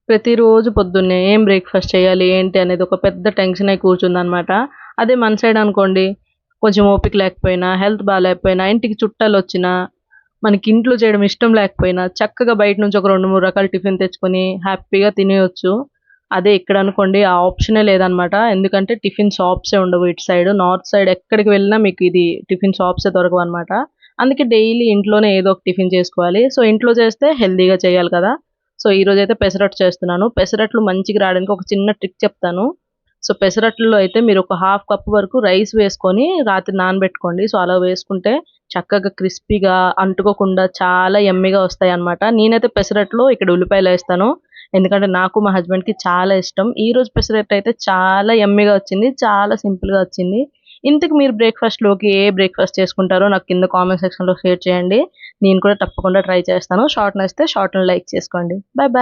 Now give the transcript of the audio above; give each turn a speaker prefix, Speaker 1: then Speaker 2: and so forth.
Speaker 1: ప్రతిరోజు పొద్దున్నే ఏం బ్రేక్‌ఫాస్ట్ చేయాలి, ఏంటి అనేది ఒక పెద్ద టెన్షన్ అయి కూర్చుందనమాట. అదే మన సైడ్ అనుకోండి, కొంచెం ఓపిక లేకపోయినా, హెల్త్ బాలేకపోయినా, ఇంటికి చుట్టాలొచ్చినా, మనకి ఇంట్లో చేయడం ఇష్టం లేకపోయినా, చక్కగా బయట నుంచి ఒక 2, 3 రకాల టిఫిన్ తెచ్చుకొని హ్యాపీగా తినేయొచ్చు. అదే ఇక్కడనుకోండి ఆ ఆప్షనే లేదనమాట. ఎందుకంటే టిఫిన్ షాప్సే ఉండవు ఇటు సైడ్. నార్త్ సైడ్ ఎక్కడికి వెళ్ళినా మీకు ఇది టిఫిన్ షాప్సే దొరకవనమాట. అందుకే డైలీ ఇంట్లోనే ఏదో ఒక టిఫిన్ చేసుకోవాలి. సో, ఇంట్లో చేస్తే హెల్తీగా చేయాలి కదా! సో, ఈరోజైతే పెసరట్టు చేస్తున్నాను. పెసరట్లు మంచిగా రావడానికి ఒక చిన్న ట్రిక్ చెప్తాను. సో, పెసరట్లలో అయితే మీరొక హాఫ్ కప్ వరకు రైస్ వేసుకొని రాత్రి నానబెట్టుకోండి. సో, అలా వేసుకుంటే చక్కగా క్రిస్పీగా, అంటుకోకుండా చాలా యమ్మీగా వస్తాయన్నమాట. నేనైతే పెసరట్లో ఇక్కడ ఉల్లిపాయలేస్తాను. ఎందుకంటే నాకు, మా హస్బెండ్‌కి చాలా ఇష్టం. ఈరోజు పెసరట్టయితే చాలా యమ్మీగా వచ్చింది. చాలా సింపుల్‌గా వచ్చింది. ఇంతకు మీరు బ్రేక్‌ఫాస్ట్‌లోకి ఏ బ్రేక్‌ఫాస్ట్ చేసుకుంటారో నాకు కింద కామెంట్ సెక్షన్‌లో షేర్ చేయండి. నేను కూడా తప్పకుండా ట్రై చేస్తాను. షార్ట్ నచ్చితే షార్ట్‌ని లైక్ చేసుకోండి. Bye bye.